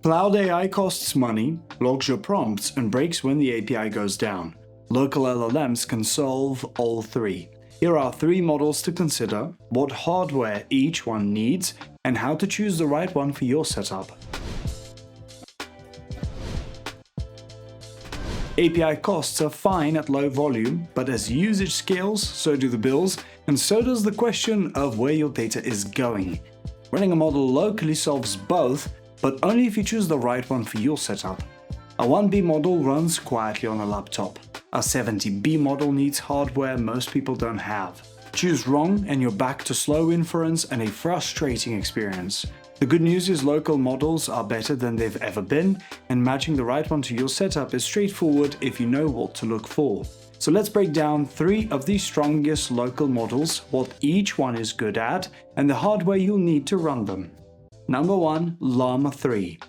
Cloud AI costs money, logs your prompts, and breaks when the API goes down. Local LLMs can solve all three. Here are 3 models to consider, what hardware each one needs, and how to choose the right one for your setup. API costs are fine at low volume, but as usage scales, so do the bills, and so does the question of where your data is going. Running a model locally solves both, but only if you choose the right one for your setup. A 1B model runs quietly on a laptop. A 70B model needs hardware most people don't have. Choose wrong and you're back to slow inference and a frustrating experience. The good news is local models are better than they've ever been, and matching the right one to your setup is straightforward if you know what to look for. So let's break down 3 of the strongest local models, what each one is good at, and the hardware you'll need to run them. Number 1. Llama 3.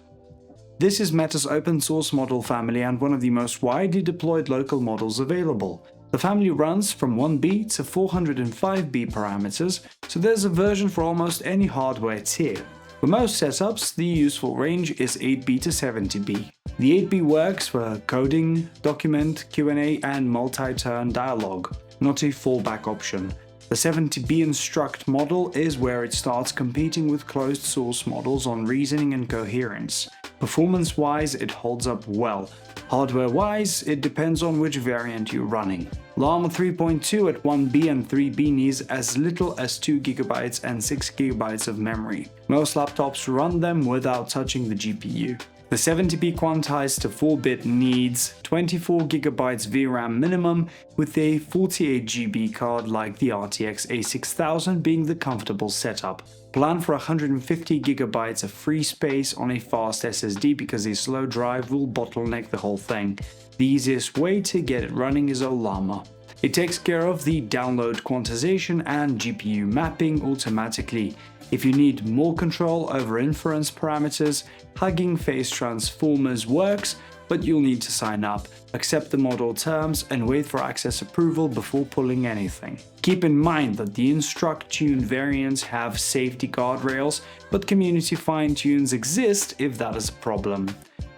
This is Meta's open source model family and one of the most widely deployed local models available. The family runs from 1B to 405B parameters, so there's a version for almost any hardware tier. For most setups, the useful range is 8B to 70B. The 8B works for coding, document, Q&A, and multi-turn dialogue, not a fallback option. The 70B instruct model is where it starts competing with closed source models on reasoning and coherence. Performance-wise, it holds up well. Hardware-wise, it depends on which variant you're running. Llama 3.2 at 1B and 3B needs as little as 2GB and 6GB of memory. Most laptops run them without touching the GPU. The 70B quantized to 4-bit needs 24GB VRAM minimum, with a 48GB card like the RTX A6000 being the comfortable setup. Plan for 150GB of free space on a fast SSD because a slow drive will bottleneck the whole thing. The easiest way to get it running is a Llama. It takes care of the download quantization and GPU mapping automatically. If you need more control over inference parameters, Hugging Face Transformers works, but you'll need to sign up, accept the model terms, and wait for access approval before pulling anything. Keep in mind that the instruct-tuned variants have safety guardrails, but community fine-tunes exist if that is a problem.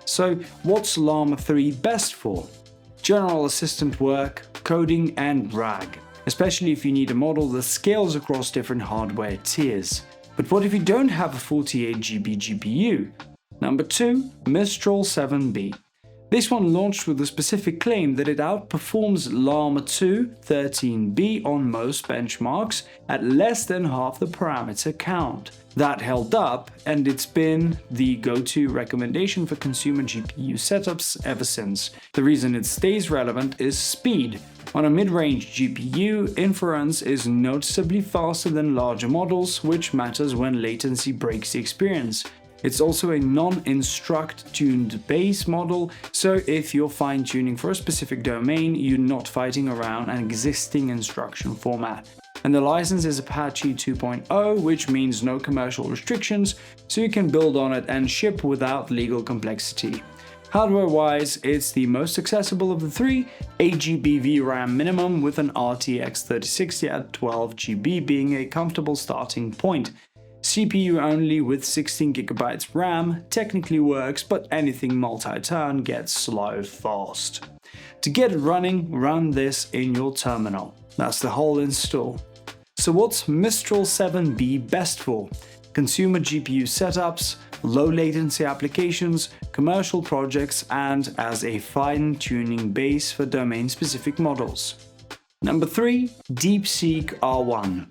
So what's Llama 3 best for? General assistant work, coding, and RAG, especially if you need a model that scales across different hardware tiers. But what if you don't have a 48GB GPU? Number 2. Mistral 7B. This one launched with a specific claim that it outperforms Llama 2 13B on most benchmarks at less than half the parameter count. That held up, and it's been the go-to recommendation for consumer GPU setups ever since. The reason it stays relevant is speed. On a mid-range GPU, inference is noticeably faster than larger models, which matters when latency breaks the experience. It's also a non-instruct tuned base model, so if you're fine-tuning for a specific domain, you're not fighting around an existing instruction format. And the license is Apache 2.0, which means no commercial restrictions, so you can build on it and ship without legal complexity. Hardware-wise, it's the most accessible of the 3, 8GB VRAM minimum with an RTX 3060 at 12GB being a comfortable starting point. CPU only with 16GB RAM technically works, but anything multi-turn gets slow fast. To get it running, run this in your terminal. That's the whole install. So what's Mistral 7B best for? Consumer GPU setups, low latency applications, commercial projects, and as a fine-tuning base for domain-specific models. Number 3. DeepSeek R1.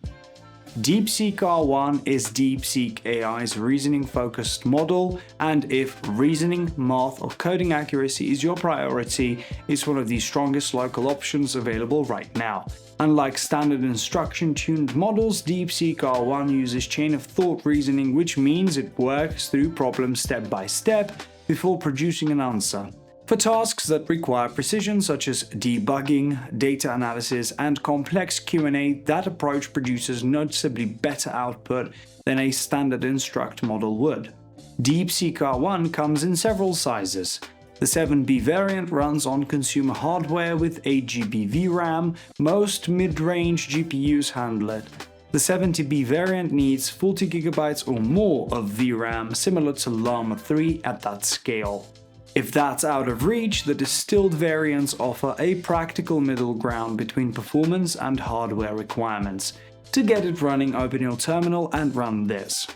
DeepSeek R1 is DeepSeek AI's reasoning-focused model, and if reasoning, math, or coding accuracy is your priority, it's one of the strongest local options available right now. Unlike standard instruction-tuned models, DeepSeek R1 uses chain-of-thought reasoning, which means it works through problems step by step before producing an answer. For tasks that require precision, such as debugging, data analysis, and complex Q&A, that approach produces noticeably better output than a standard instruct model would. DeepSeek R1 comes in several sizes. The 7B variant runs on consumer hardware with 8GB VRAM. Most mid-range GPUs handle it. The 70B variant needs 40 GB or more of VRAM, similar to Llama 3 at that scale. If that's out of reach, the distilled variants offer a practical middle ground between performance and hardware requirements. To get it running, open your terminal and run this.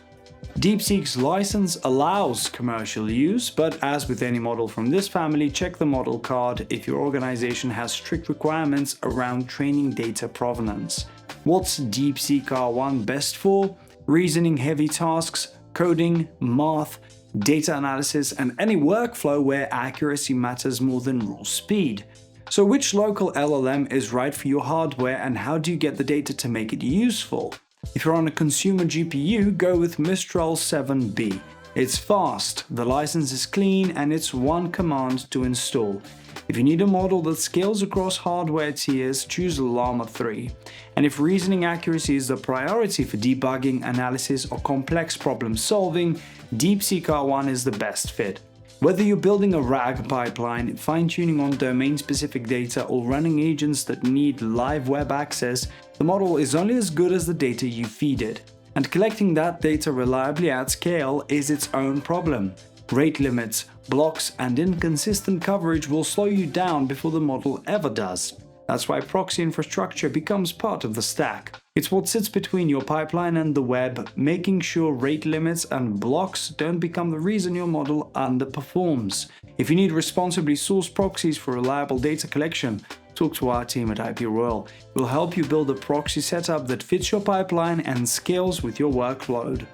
DeepSeek's license allows commercial use, but as with any model from this family, check the model card if your organization has strict requirements around training data provenance. What's DeepSeek R1 best for? Reasoning-heavy tasks, coding, math, data analysis, and any workflow where accuracy matters more than raw speed. So which local LLM is right for your hardware, and how do you get the data to make it useful? If you're on a consumer GPU, go with Mistral 7B. It's fast, the license is clean, and it's one command to install. If you need a model that scales across hardware tiers, choose Llama 3. And if reasoning accuracy is the priority for debugging, analysis, or complex problem solving, DeepSeek R1 is the best fit. Whether you're building a RAG pipeline, fine-tuning on domain-specific data, or running agents that need live web access, the model is only as good as the data you feed it. And collecting that data reliably at scale is its own problem. Rate limits, blocks, and inconsistent coverage will slow you down before the model ever does. That's why proxy infrastructure becomes part of the stack. It's what sits between your pipeline and the web, making sure rate limits and blocks don't become the reason your model underperforms. If you need responsibly sourced proxies for reliable data collection, talk to our team at IPRoyal. We'll help you build a proxy setup that fits your pipeline and scales with your workload.